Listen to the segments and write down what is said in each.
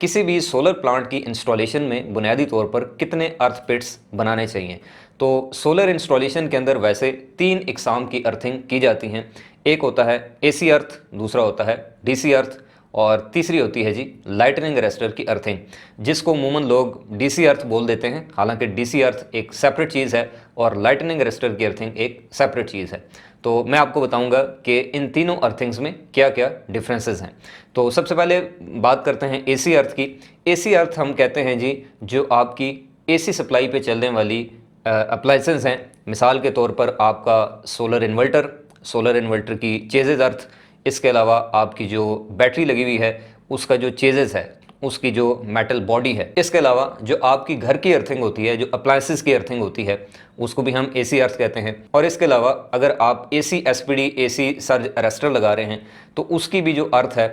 किसी भी solar plant की इंस्टॉलेशन में बुनियादी तौर पर कितने अर्थ पिट्स बनाने चाहिए। तो सोलर इंस्टॉलेशन के अंदर वैसे तीन इकसाम की अर्थिंग की जाती हैं। एक होता है एसी अर्थ, दूसरा होता है डीसी अर्थ और तीसरी होती है जी लाइटनिंग अरेस्टर की अर्थिंग, जिसको अमूमन लोग डीसी अर्थ बोल देते हैं। हालांकि डीसी अर्थ एक सेपरेट चीज़ है और लाइटनिंग अरेस्टर की अर्थिंग एक सेपरेट चीज़ है। तो मैं आपको बताऊंगा कि इन तीनों अर्थिंग्स में क्या क्या डिफरेंसेस हैं। तो सबसे पहले बात करते हैं एसी अर्थ की। एसी अर्थ हम कहते हैं जी जो आपकी एसी सप्लाई पे चलने वाली अप्लाइंसेस हैं। मिसाल के तौर पर आपका सोलर इन्वर्टर की चेजेज अर्थ, इसके अलावा आपकी जो बैटरी लगी हुई है उसका जो चेजेस है, उसकी जो मेटल बॉडी है, इसके अलावा जो आपकी घर की अर्थिंग होती है, जो अप्लायंसेस की अर्थिंग होती है, उसको भी हम एसी अर्थ कहते हैं। और इसके अलावा अगर आप AC SPD AC surge arrester लगा रहे हैं तो उसकी भी जो अर्थ है,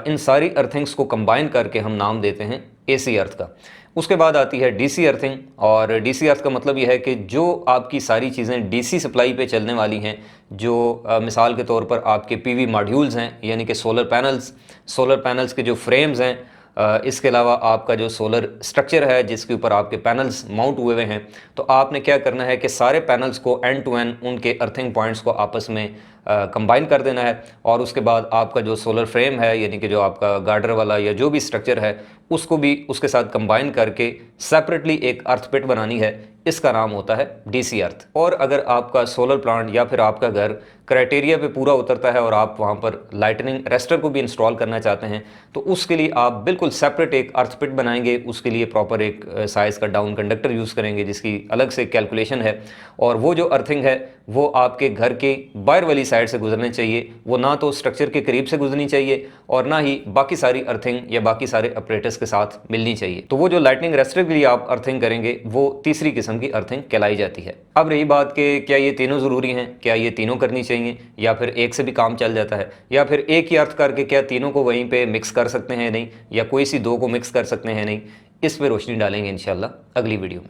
इन सारी अर्थिंग्स को कंबाइन करके हम नाम देते हैं एसी अर्थ का। उसके बाद आती है डीसी अर्थिंग, और डीसी अर्थ का मतलब यह है कि जो आपकी सारी चीज़ें डीसी सप्लाई पे चलने वाली हैं, जो मिसाल के तौर पर आपके पीवी मॉड्यूल्स हैं, यानी कि सोलर पैनल्स के जो फ्रेम्स हैं, इसके अलावा आपका जो सोलर स्ट्रक्चर है जिसके ऊपर आपके पैनल्स माउंट हुए हुए हैं, तो आपने क्या करना है कि सारे पैनल्स को एंड टू एंड उनके अर्थिंग पॉइंट्स को आपस में कंबाइन कर देना है। और उसके बाद आपका जो सोलर फ्रेम है, यानी कि जो आपका गार्डर वाला या जो भी स्ट्रक्चर है, उसको भी उसके साथ कंबाइन करके सेपरेटली एक अर्थ पिट बनानी है। इसका नाम होता है डीसी अर्थ। और अगर आपका सोलर प्लांट या फिर आपका घर क्राइटेरिया पे पूरा उतरता है और आप वहाँ पर लाइटनिंग अरेस्टर को भी इंस्टॉल करना चाहते हैं, तो उसके लिए आप बिल्कुल सेपरेट एक अर्थ पिट बनाएंगे। उसके लिए प्रॉपर एक साइज़ का डाउन कंडक्टर यूज़ करेंगे जिसकी अलग से कैलकुलेशन है। और वो जो अर्थिंग है वो आपके घर के बाहर वाली साइड से गुजरनी चाहिए, वो ना तो स्ट्रक्चर के करीब से गुजरनी चाहिए और ना ही बाकी सारी अर्थिंग या बाकी सारे ऑपरेटर्स के साथ मिलनी चाहिए। तो वो जो लाइटनिंग अरेस्टर के लिए आप अर्थिंग करेंगे वो तीसरी किस्म की अर्थिंग कहलाई जाती है। अब रही बात कि क्या ये तीनों ज़रूरी हैं, क्या ये तीनों करनी चाहिए या फिर एक से भी काम चल जाता है, या फिर एक ही अर्थ करके क्या तीनों को वहीं पे मिक्स कर सकते हैं नहीं, या कोई सी दो को मिक्स कर सकते हैं नहीं, इस पे रोशनी डालेंगे इंशाल्लाह अगली वीडियो में।